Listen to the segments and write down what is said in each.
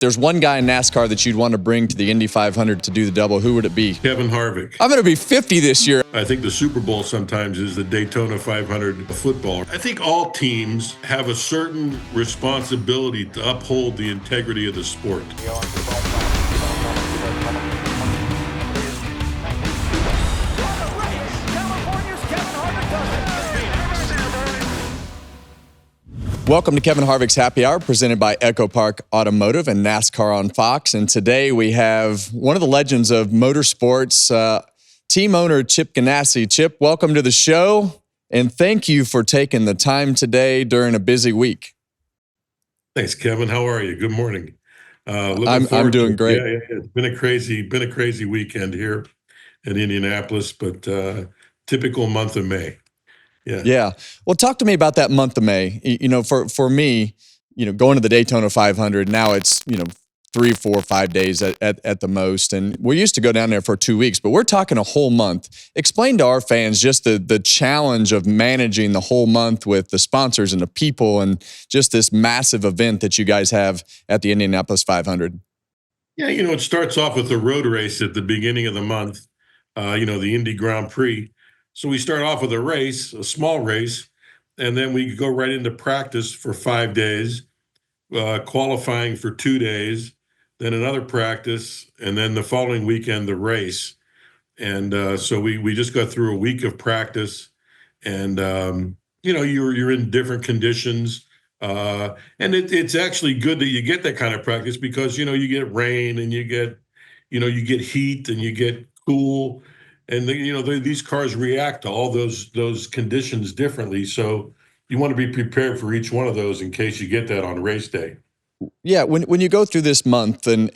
there's one guy in NASCAR that you'd want to bring to the Indy 500 to do the double, who would it be? Kevin Harvick. I'm going to be 50 this year. I think the Super Bowl sometimes is the Daytona 500 football. I think all teams have a certain responsibility to uphold the integrity of the sport. Welcome to Kevin Harvick's Happy Hour, presented by Echo Park Automotive and NASCAR on Fox. And today we have one of the legends of motorsports, team owner Chip Ganassi. Chip, welcome to the show, and thank you for taking the time today during a busy week. Thanks, Kevin. How are you? Good morning. I'm doing great. Yeah, it's been a crazy weekend here in Indianapolis, but typical month of May. Yeah. Well, talk to me about that month of May. You know, for me, going to the Daytona 500, now it's, 3, 4, 5 days at the most. And we used to go down there for 2 weeks, but we're talking a whole month. Explain to our fans just the challenge of managing the whole month with the sponsors and the people and just this massive event that you guys have at the Indianapolis 500. Yeah, it starts off with the road race at the beginning of the month, the Indy Grand Prix. So we start off with a small race, and then we go right into practice for 5 days, qualifying for 2 days, then another practice, and then the following weekend, the race. And so we just go through a week of practice, and, you're in different conditions. And it's actually good that you get that kind of practice because, you get rain and you get heat and you get cool. And these cars react to all those conditions differently. So you want to be prepared for each one of those in case you get that on race day. Yeah, when you go through this month and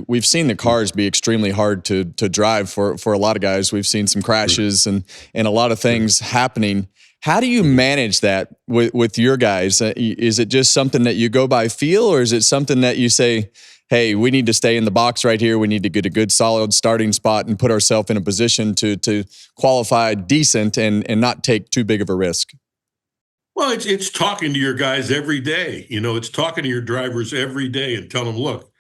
we've seen the cars be extremely hard to drive for a lot of guys. We've seen some crashes and a lot of things happening. How do you manage that with your guys? Is it just something that you go by feel, or is it something that you say, hey, we need to stay in the box right here. We need to get a good, solid starting spot and put ourselves in a position to qualify decent and not take too big of a risk? Well, it's talking to your guys every day. It's talking to your drivers every day and telling them, look,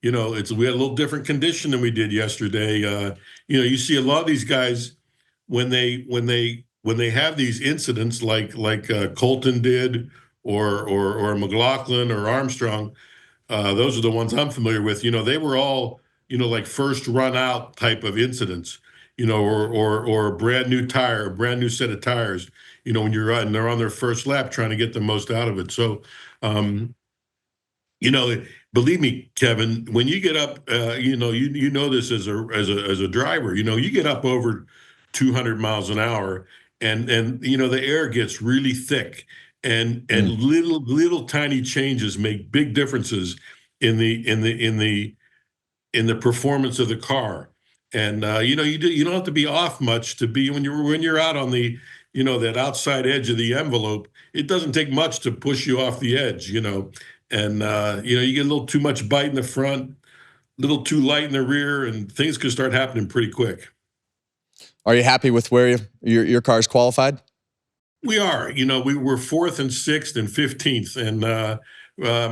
we had a little different condition than we did yesterday. You see a lot of these guys when they have these incidents like Colton did or McLaughlin or Armstrong. Those are the ones I'm familiar with. They were all, like first run out type of incidents, or a brand new tire, a brand new set of tires, when you're and they're on their first lap trying to get the most out of it. So, believe me, Kevin, when you get up, you know this as a driver, you get up over 200 miles an hour and the air gets really thick. And little tiny changes make big differences in the performance of the car. And you don't have to be off much to be when you're out on the that outside edge of the envelope. It doesn't take much to push you off the edge. And you get a little too much bite in the front, a little too light in the rear, and things could start happening pretty quick. Are you happy with where your car's qualified? We are. We were 4th and 6th and 15th, and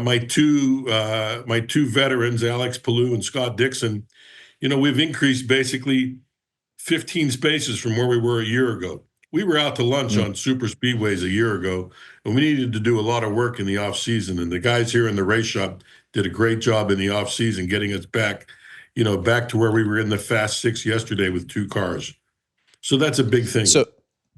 my two veterans, Alex Palou and Scott Dixon, we've increased basically 15 spaces from where we were a year ago. We were out to lunch on super speedways a year ago, and we needed to do a lot of work in the off season. And the guys here in the race shop did a great job in the off season, getting us back to where we were in the Fast 6 yesterday with 2 cars. So that's a big thing.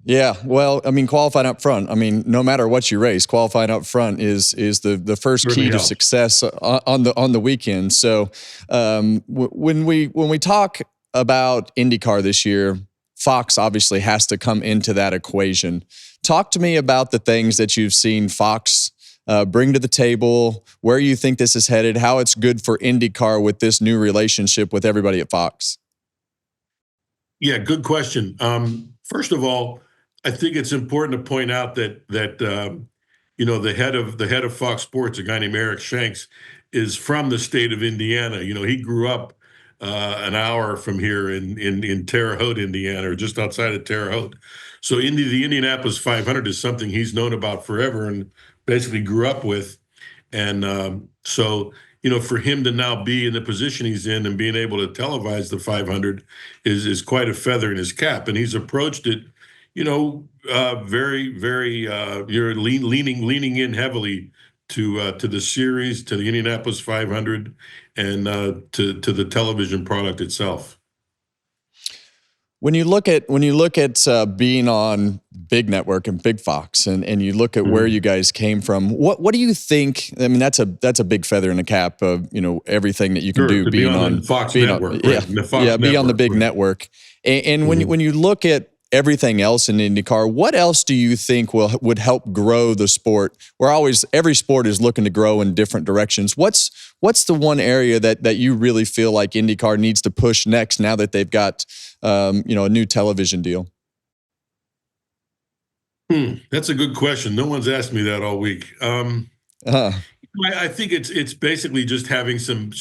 Yeah, well, qualifying up front. No matter what you race, qualifying up front is the first key to success on the weekend. So when we talk about INDYCAR this year, Fox obviously has to come into that equation. Talk to me about the things that you've seen Fox bring to the table, where you think this is headed, how it's good for INDYCAR with this new relationship with everybody at Fox. Yeah, good question. First of all, I think it's important to point out that the head of Fox Sports, a guy named Eric Shanks, is from the state of Indiana. He grew up an hour from here in Terre Haute, Indiana, or just outside of Terre Haute. So the Indianapolis 500 is something he's known about forever and basically grew up with. And so for him to now be in the position he's in and being able to televise the 500 is quite a feather in his cap. And he's approached it, very, very, you're leaning in heavily to the series, to the Indianapolis 500, and to the television product itself. When you look at being on Big Network and Big Fox, and you look at where you guys came from, what do you think? I mean, that's a big feather in the cap of everything that you can do being on Fox Network, right? Be on the big network. And when you look at everything else in IndyCar, what else do you think would help grow the sport? Every sport is looking to grow in different directions. What's the one area that you really feel like IndyCar needs to push next now that they've got a new television deal? That's a good question. No one's asked me that all week. I think it's basically just having some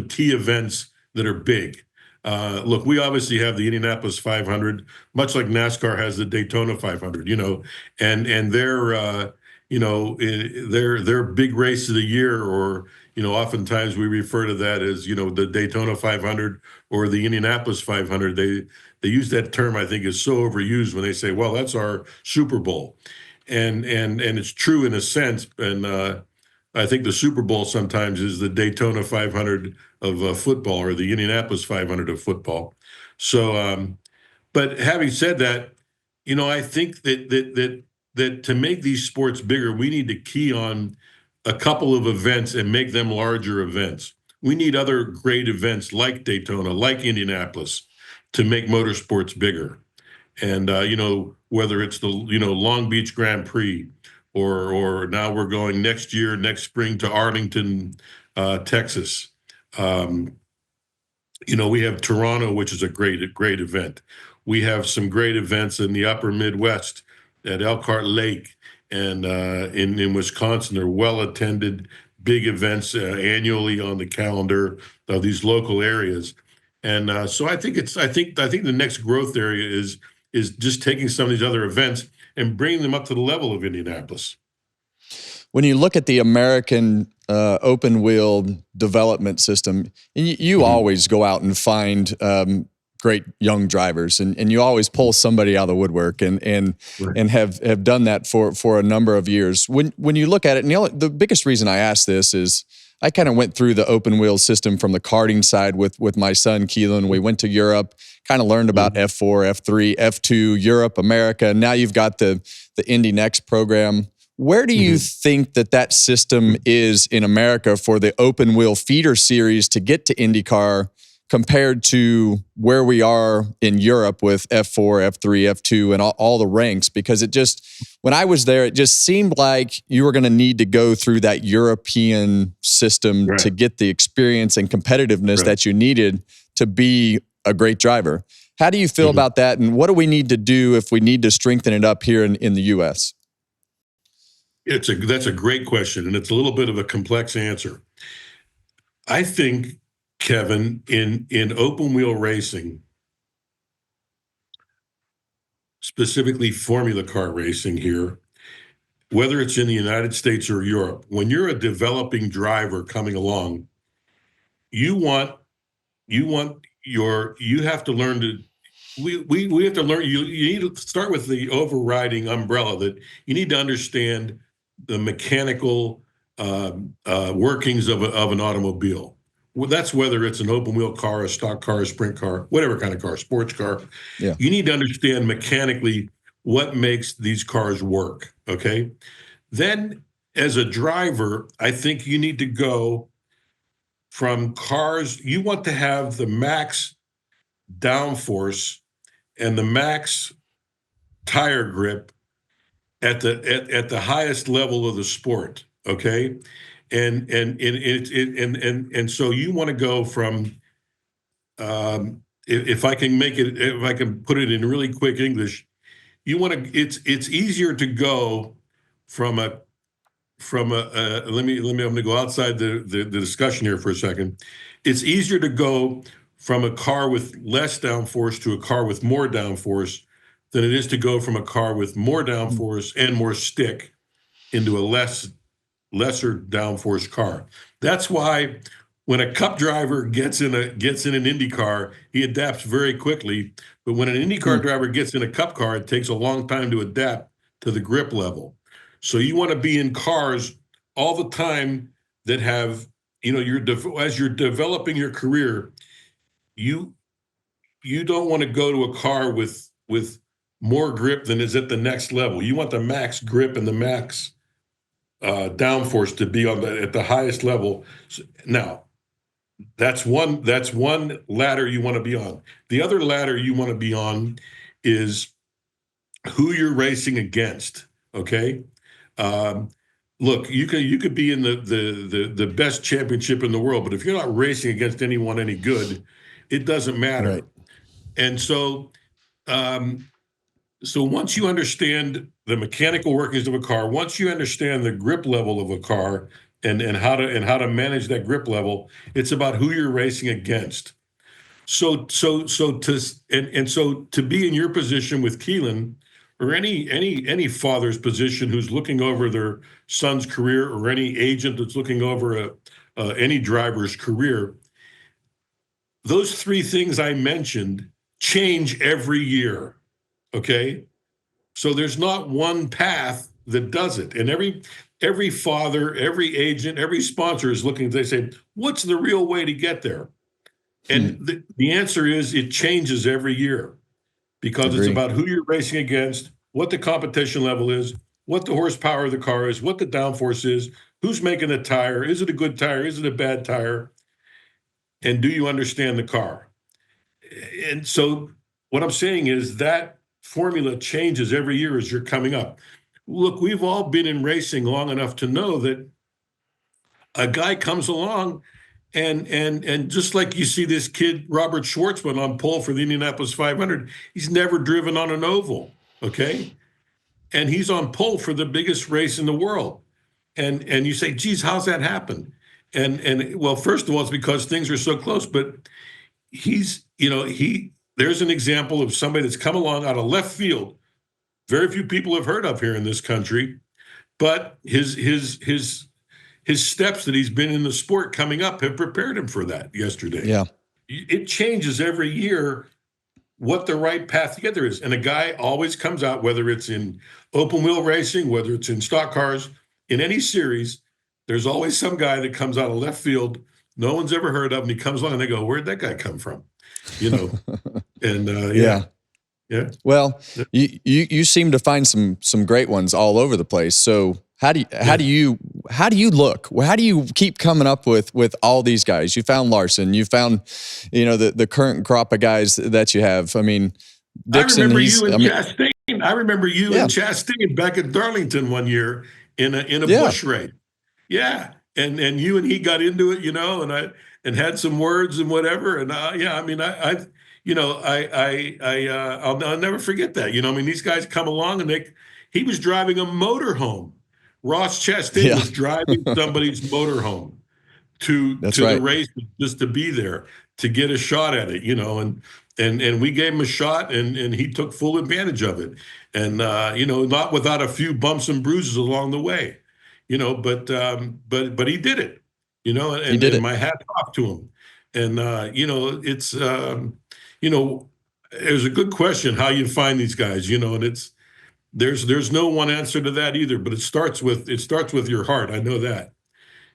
key events that are big. Look, we obviously have the Indianapolis 500, much like NASCAR has the Daytona 500, and their big race of the year, or oftentimes we refer to that as the Daytona 500 or the Indianapolis 500. They use that term, I think, is so overused when they say, well, that's our Super Bowl, and it's true in a sense. And I think the Super Bowl sometimes is the Daytona 500 of football, or the Indianapolis 500 of football. So, but having said that, I think that to make these sports bigger, we need to key on a couple of events and make them larger events. We need other great events like Daytona, like Indianapolis, to make motorsports bigger. And whether it's the Long Beach Grand Prix, or now we're going next spring to Arlington, Texas. We have Toronto, which is a great event. We have some great events in the upper Midwest at Elkhart Lake, and in Wisconsin. They're well-attended big events annually on the calendar of these local areas. And so I think the next growth area is just taking some of these other events and bringing them up to the level of Indianapolis. When you look at the American open wheel development system, you always go out and find great young drivers, and you always pull somebody out of the woodwork, and have done that for a number of years. When you look at it, and the biggest reason I ask this is I kind of went through the open wheel system from the karting side with my son Keelan. We went to Europe, kind of learned about F4, F3, F2, Europe, America. And now you've got the Indy Next program. Where do you think that system is in America for the open wheel feeder series to get to IndyCar compared to where we are in Europe with F4, F3, F2, and all the ranks? Because when I was there, it just seemed like you were going to need to go through that European system to get the experience and competitiveness that you needed to be a great driver. How do you feel about that? And what do we need to do if we need to strengthen it up here in the U.S.? That's a great question, and it's a little bit of a complex answer. I think, Kevin, in open wheel racing, specifically Formula car racing here, whether it's in the United States or Europe, when you're a developing driver coming along, you have to learn to. We have to learn. You need to start with the overriding umbrella that you need to understand the mechanical workings of an automobile. Well, that's whether it's an open wheel car, a stock car, a sprint car, whatever kind of car, sports car. Yeah. You need to understand mechanically what makes these cars work. Okay. Then, as a driver, I think you need to go from cars. You want to have the max downforce and the max tire grip at the highest level of the sport, okay, and so you want to go from, if I can put it in really quick English, you want to. It's easier to go from a. Let me. I'm going to go outside the discussion here for a second. It's easier to go from a car with less downforce to a car with more downforce than it is to go from a car with more downforce and more stick into a less lesser downforce car. That's why when a Cup driver gets in an IndyCar, he adapts very quickly. But when an IndyCar driver gets in a Cup car, it takes a long time to adapt to the grip level. So you want to be in cars all the time that have, as you're developing your career, you don't want to go to a car with more grip than is at the next level. You want the max grip and the max downforce to be at the highest level. Now, that's one ladder you want to be on. The other ladder you want to be on is who you're racing against. Okay, look, you could be in the best championship in the world, but if you're not racing against anyone any good, it doesn't matter. Right. And so, so once you understand the mechanical workings of a car, once you understand the grip level of a car and how to manage that grip level, it's about who you're racing against. So to be in your position with Keelan, or any father's position who's looking over their son's career, or any agent that's looking over any driver's career, those three things I mentioned change every year. Okay, so there's not one path that does it, and every father, every agent, every sponsor is looking. They say, "What's the real way to get there?" And the answer is it changes every year, because it's about who you're racing against, what the competition level is, what the horsepower of the car is, what the downforce is, who's making the tire, is it a good tire, is it a bad tire, and do you understand the car? And so what I'm saying is that formula changes every year as you're coming up. Look, we've all been in racing long enough to know that a guy comes along and just like you see this kid, Robert Schwartzman, on pole for the Indianapolis 500, he's never driven on an oval, okay? And he's on pole for the biggest race in the world. And you say, geez, how's that happen? And well, first of all, it's because things are so close, but there's an example of somebody that's come along out of left field. Very few people have heard of here in this country, but his steps that he's been in the sport coming up have prepared him for that yesterday. Yeah. It changes every year what the right path to get there is. And a guy always comes out, whether it's in open wheel racing, whether it's in stock cars, in any series, there's always some guy that comes out of left field no one's ever heard of, and he comes along and they go, where'd that guy come from? And yeah. Well, you seem to find some great ones all over the place. So how do you look? How do you keep coming up with all these guys? You found Larson, you found, the current crop of guys that you have. I mean, Dixon. I remember you and Chastain back at Darlington one year in a Busch race. Yeah. And you and he got into it, and had some words and whatever. And I'll never forget that. These guys come along and he was driving a motorhome. Ross Chastain was driving somebody's motorhome to the race, just to be there, to get a shot at it, and we gave him a shot, and he took full advantage of it. And, not without a few bumps and bruises along the way. But he did it, and my hat's off to him. And, it's, there's a good question how you find these guys, and there's no one answer to that either, but it starts with your heart. I know that,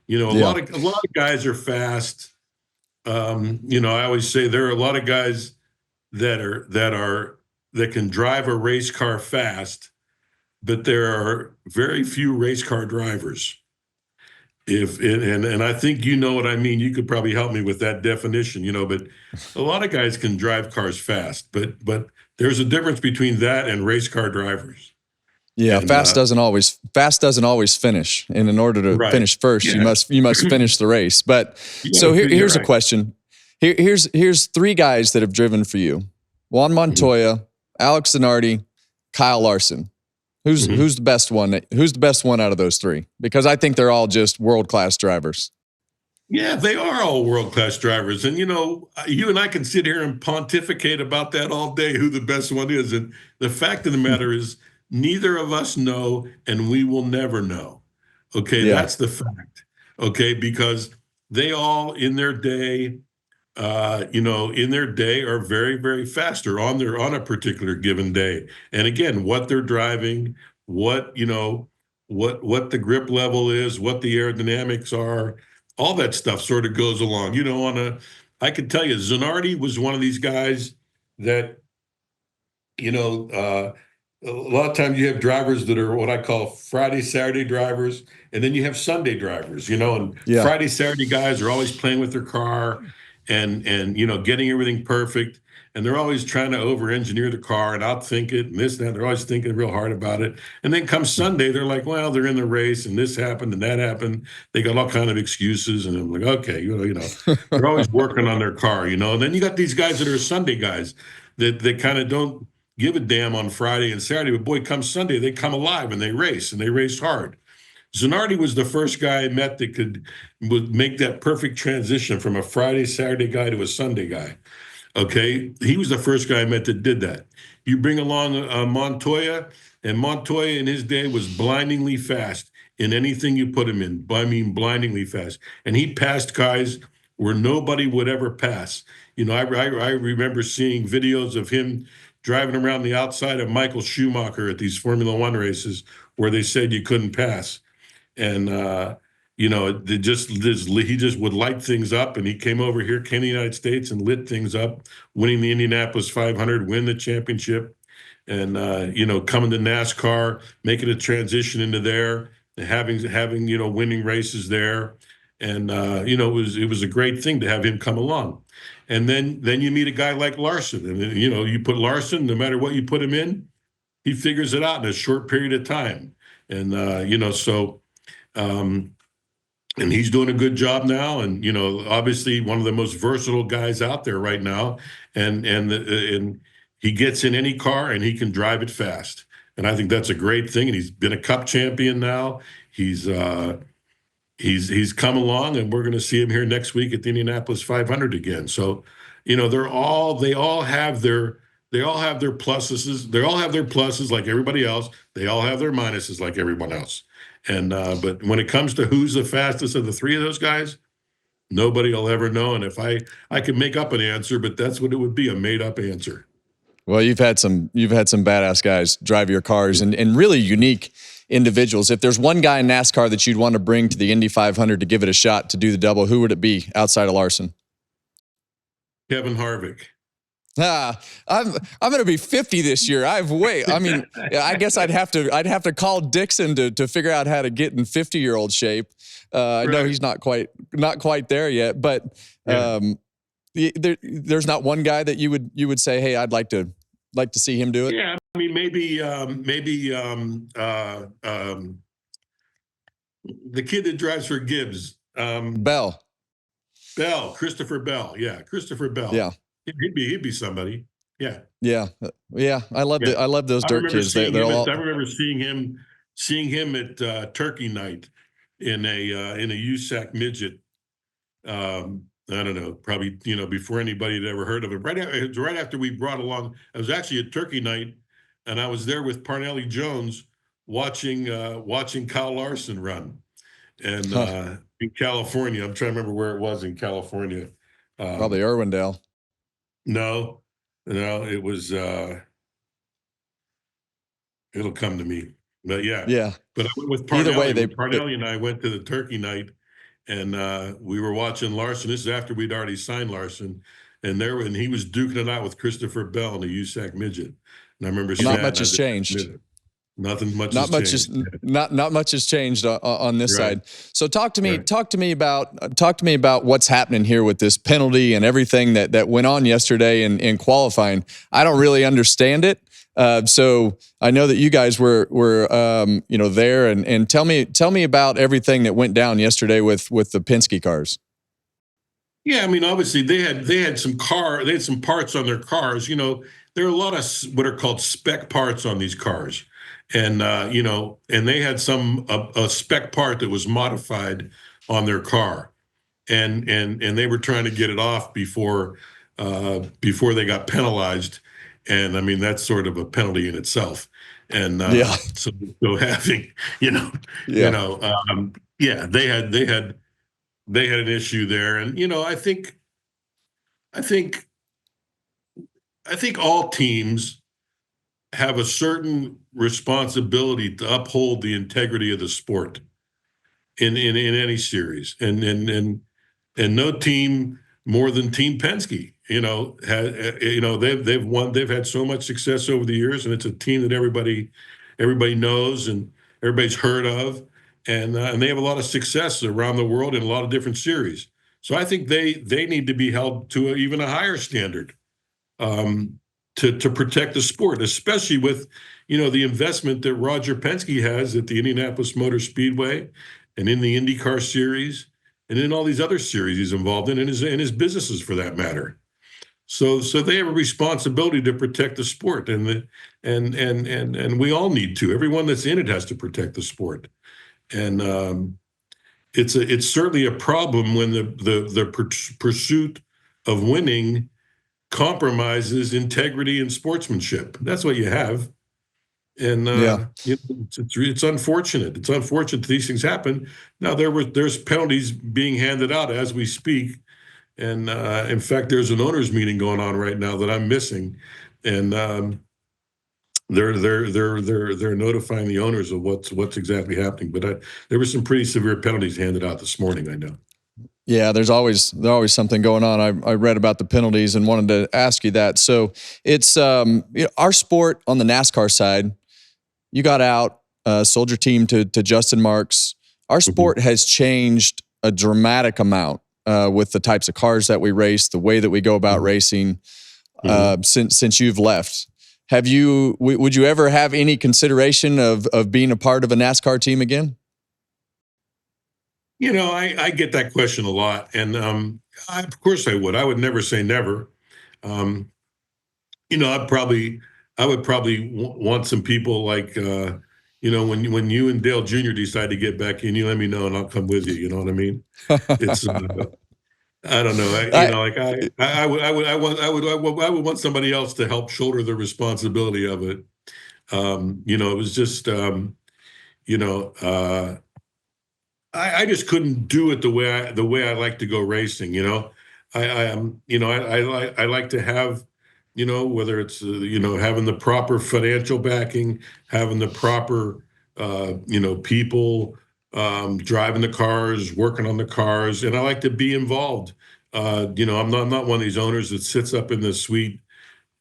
a lot of guys are fast. I always say there are a lot of guys that can drive a race car fast, but there are very few race car drivers. And I think you know what I mean. You could probably help me with that definition, but a lot of guys can drive cars fast, but there's a difference between that and race car drivers. Yeah, and, fast doesn't always finish. And in order to finish first, you must finish the race. But so here's a question. Here's three guys that have driven for you: Juan Montoya, Alex Zanardi, Kyle Larson. Who's the best one? Who's the best one out of those three? Because I think they're all just world-class drivers. Yeah, they are all world-class drivers. And, you and I can sit here and pontificate about that all day, who the best one is. And the fact of the matter is neither of us know, and we will never know. Okay, Yeah. that's the fact. Okay, because they all in their day, in their day are very, very fast or on a particular given day. And again, what they're driving, what what the grip level is, what the aerodynamics are, all that stuff sort of goes along. I can tell you, Zanardi was one of these guys that a lot of times you have drivers that are what I call Friday, Saturday drivers, and then you have Sunday drivers, and Yeah. Friday, Saturday guys are always playing with their car and getting everything perfect. And they're always trying to over-engineer the car and outthink it and this and that. They're always thinking real hard about it. And then come Sunday, they're like, well, they're in the race and this happened and that happened. They got all kind of excuses. And I'm like, okay, they're always working on their car, And then you got these guys that are Sunday guys that kind of don't give a damn on Friday and Saturday, but boy, come Sunday, they come alive and they race hard. Zanardi was the first guy I met that would make that perfect transition from a Friday, Saturday guy to a Sunday guy. Okay, he was the first guy I met that did that. You bring along Montoya, and Montoya in his day was blindingly fast in anything you put him in. I mean, blindingly fast, and he passed guys where nobody would ever pass. I remember seeing videos of him driving around the outside of Michael Schumacher at these Formula One races where they said you couldn't pass. And, he just would light things up. And he came over here, came to the United States and lit things up, winning the Indianapolis 500, win the championship. And, coming to NASCAR, making a transition into there, having winning races there. And, it was a great thing to have him come along. And then you meet a guy like Larson, and you put Larson, no matter what you put him in, he figures it out in a short period of time. And and he's doing a good job now. And obviously one of the most versatile guys out there right now. And he gets in any car and he can drive it fast. And I think that's a great thing. And he's been a Cup champion now. He's come along, and we're going to see him here next week at the Indianapolis 500 again. So, they all have their pluses. They all have their pluses like everybody else. They all have their minuses like everyone else. And but when it comes to who's the fastest of the three of those guys, nobody will ever know. And if I could make up an answer, but that's what it would be, a made up answer. Well, you've had some badass guys drive your cars and really unique individuals. If there's one guy in NASCAR that you'd want to bring to the Indy 500 to give it a shot to do the double, who would it be outside of Larson? Kevin Harvick. I'm going to be 50 this year. I mean, I guess I'd have to call Dixon to figure out how to get in 50-year-old shape. I know he's not quite there yet, but there's not one guy that you would say, hey, I'd like to see him do it. Yeah, I mean, maybe the kid that drives for Gibbs, Christopher Bell. Yeah, Christopher Bell. Yeah. He'd be somebody. Yeah. Yeah. I love those dirt kids. I remember seeing him at Turkey Night in a USAC midget. I don't know, probably before anybody had ever heard of it. Right after we brought along, I was actually at Turkey Night, and I was there with Parnelli Jones watching Kyle Larson run, and in California. I'm trying to remember where it was in California. Probably Irwindale. No, it was. It'll come to me, but yeah. But I went with Parnelli. Either way, Parnelli and I went to the Turkey Night, and we were watching Larson. This is after we'd already signed Larson, and he was duking it out with Christopher Bell in the USAC midget. And I remember not much has changed. Not much has changed on this side. So talk to me about what's happening here with this penalty and everything that went on yesterday in qualifying. I don't really understand it. So I know that you guys were there, and tell me about everything that went down yesterday with the Penske cars. Yeah, I mean, obviously they had some parts on their cars. There are a lot of what are called spec parts on these cars. And and they had a spec part that was modified on their car, and they were trying to get it off before they got penalized. And I mean, that's sort of a penalty in itself. And Yeah. so having, Yeah. yeah, they had an issue there. And, I think, I think all teams have a certain responsibility to uphold the integrity of the sport in any series. And no team more than Team Penske, they've had so much success over the years, and it's a team that everybody knows and everybody's heard of, and they have a lot of success around the world in a lot of different series. So I think they need to be held to even a higher standard, um, to protect the sport, especially with the investment that Roger Penske has at the Indianapolis Motor Speedway and in the INDYCAR series and in all these other series he's involved in, and his businesses for that matter. So they have a responsibility to protect the sport, and we all need to. Everyone that's in it has to protect the sport, and it's certainly a problem when the pursuit of winning compromises integrity and sportsmanship. That's what you have. And Yeah. it's unfortunate. It's unfortunate that these things happen. Now there's penalties being handed out as we speak, and in fact, there's an owners meeting going on right now that I'm missing, and they're notifying the owners of what's exactly happening. But there were some pretty severe penalties handed out this morning, I know. Yeah, there's always something going on. I read about the penalties and wanted to ask you that. So it's our sport on the NASCAR side. You got out, sold your team to Justin Marks. Our sport has changed a dramatic amount with the types of cars that we race, the way that we go about racing since you've left. Would you ever have any consideration of being a part of a NASCAR team again? I get that question a lot, and of course I would. I would never say never. Um, I would probably want some people like, when you and Dale Jr. decide to get back in, you let me know and I'll come with you. You know what I mean? It's I don't know. I, I would want somebody else to help shoulder the responsibility of it. It was just, you know, uh, I just couldn't do it the way I like to go racing. I like to have, whether it's having the proper financial backing, having the proper people driving the cars, working on the cars, and I like to be involved. I'm not one of these owners that sits up in the suite,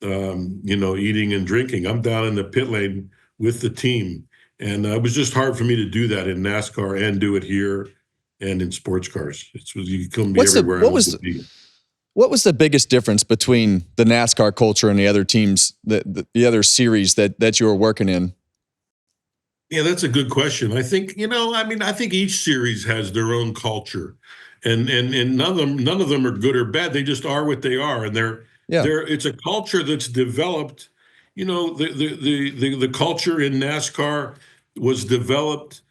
eating and drinking. I'm down in the pit lane with the team. And it was just hard for me to do that in NASCAR and do it here and in sports cars. You couldn't be everywhere I wanted to be. What was the biggest difference between the NASCAR culture and the other teams, the other series that you were working in? Yeah, that's a good question. I think, I think each series has their own culture, and none of them are good or bad. They just are what they are, and it's a culture that's developed. The culture in NASCAR was developed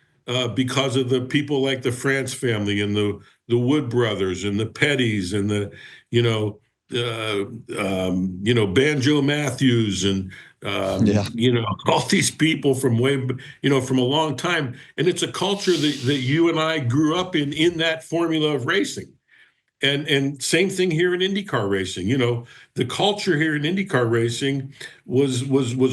because of the people like the France family and the Wood brothers and the Pettys and the Banjo Matthews and all these people from from a long time, and it's a culture that you and I grew up in that formula of racing. And same thing here in IndyCar racing. The culture here in IndyCar racing was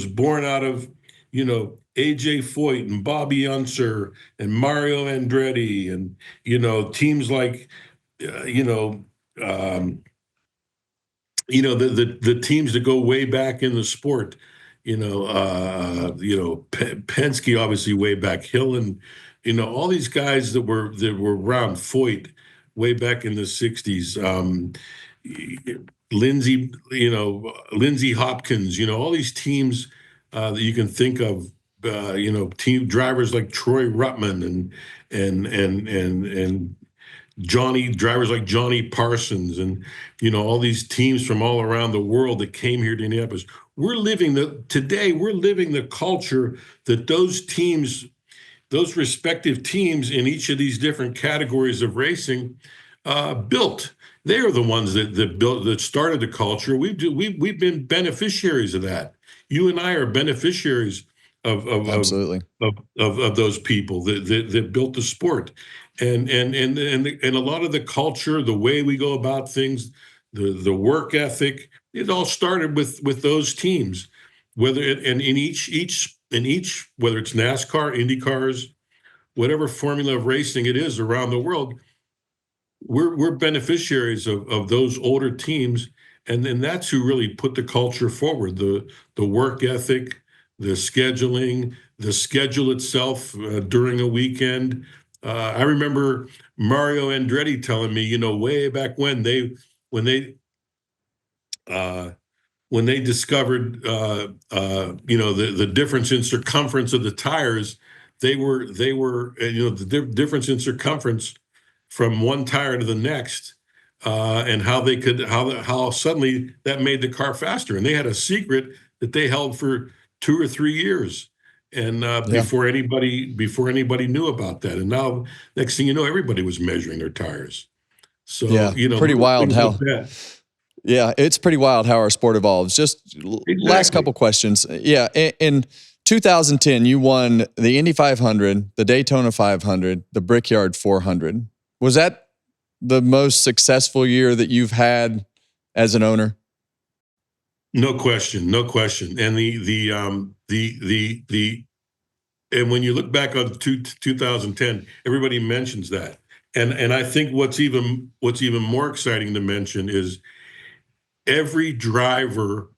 born out of AJ Foyt and Bobby Unser and Mario Andretti and teams like um, the teams that go way back in the sport. Penske obviously way back, Hill, and all these guys that were around, Foyt way back in the '60s. Lindsey Hopkins, all these teams that you can think of, team drivers like Troy Ruttman and drivers like Johnny Parsons, and all these teams from all around the world that came here to Indianapolis. Today we're living the culture that those respective teams in each of these different categories of racing built. They are the ones that started the culture. We've been beneficiaries of that. You and I are beneficiaries Absolutely. of those people that built the sport, and a lot of the culture, the way we go about things, the work ethic. It all started with those teams, and in each whether it's NASCAR, IndyCars, whatever formula of racing it is around the world, we're beneficiaries of those older teams, and that's who really put the culture forward, the work ethic, the scheduling, the schedule itself during a weekend. I remember Mario Andretti telling me, way back when they uh, when they discovered the difference in circumference of the tires. They were the difference in circumference from one tire to the next, and how suddenly that made the car faster. And they had a secret that they held for 2 or 3 years, and Yeah. before anybody knew about that. And now, next thing you know, everybody was measuring their tires. So Yeah. Pretty wild things like how. that. Yeah, it's pretty wild how our sport evolves. Just last Exactly. couple questions. Yeah, in 2010, you won the Indy 500, the Daytona 500, the Brickyard 400. Was that the most successful year that you've had as an owner? No question, no question. And and when you look back on 2010, everybody mentions that. And I think what's even more exciting to mention is every driver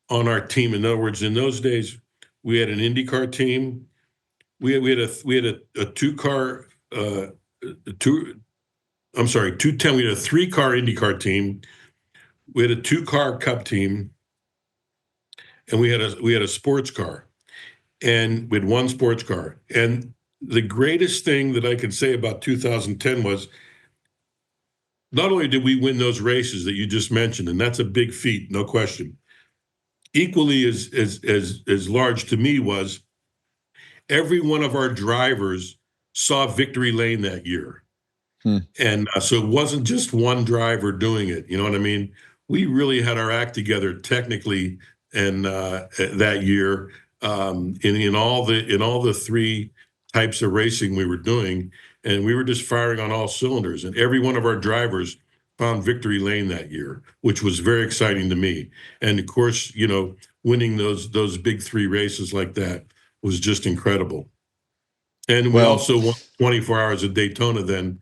on our team. In other words, in those days, we had an IndyCar team. We had a two-car two. I'm sorry, 210. We had a 3-car IndyCar team. We had a 2-car Cup team, and we had a sports car, and we had one sports car. And the greatest thing that I could say about 2010 was not only did we win those races that you just mentioned, and that's a big feat, no question. Equally as large to me was every one of our drivers saw victory lane that year. And so it wasn't just one driver doing it. You know what I mean? We really had our act together technically, and that year, in all the three types of racing we were doing, and we were just firing on all cylinders. And every one of our drivers found victory lane that year, which was very exciting to me. And of course, winning those big three races like that was just incredible. And we Well, also won 24 Hours of Daytona then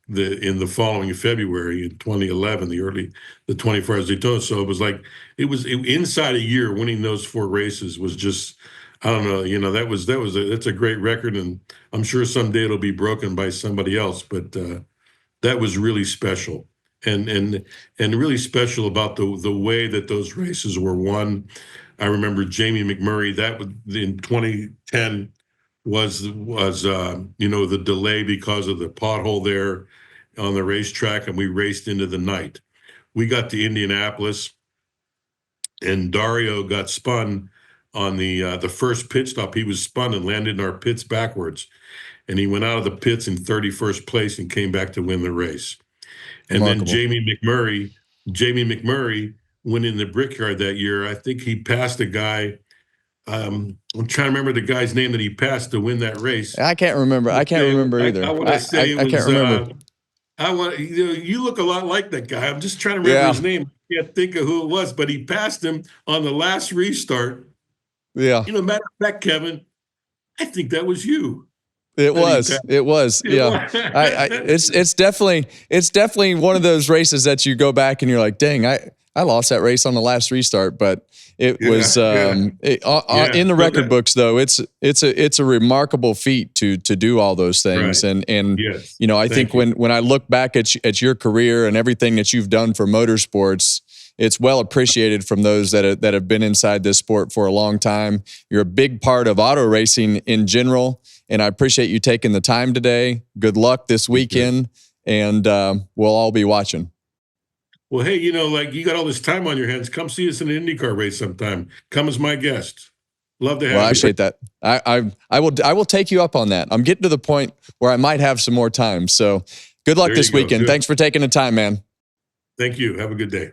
in the following February in 2011, the 24 Hours of Daytona. So it was inside a year winning those 4 races was just, I don't know, that's a great record, and I'm sure someday it'll be broken by somebody else, but that was really special. And really special about the way that those races were won. I remember Jamie McMurray, that was in 2010 was the delay because of the pothole there on the racetrack, and we raced into the night. We got to Indianapolis, and Dario got spun on the first pit stop. He was spun and landed in our pits backwards, and he went out of the pits in 31st place and came back to win the race. And remarkable. then Jamie McMurray went in the Brickyard that year. I think he passed a guy. I'm trying to remember the guy's name that he passed to win that race. I can't remember. I can't remember either. I want to say it I was. can't remember. You look a lot like that guy. I'm just trying to remember his name. I can't think of who it was, but he passed him on the last restart. Yeah. Matter of fact, Kevin, I think that was you. It was. Yeah. It's definitely one of those races that you go back and you're like, dang, I lost that race on the last restart, but it was in the record books though. It's a remarkable feat to do all those things. Right. And yes. I think when I look back at your career and everything that you've done for motorsports, it's well appreciated from those that have been inside this sport for a long time. You're a big part of auto racing in general, and I appreciate you taking the time today. Good luck this weekend, and we'll all be watching. Well, hey, you got all this time on your hands. Come see us in an IndyCar race sometime. Come as my guest. Love to have you. Well, I appreciate that. I will take you up on that. I'm getting to the point where I might have some more time. So good luck this weekend. Good. Thanks for taking the time, man. Thank you. Have a good day.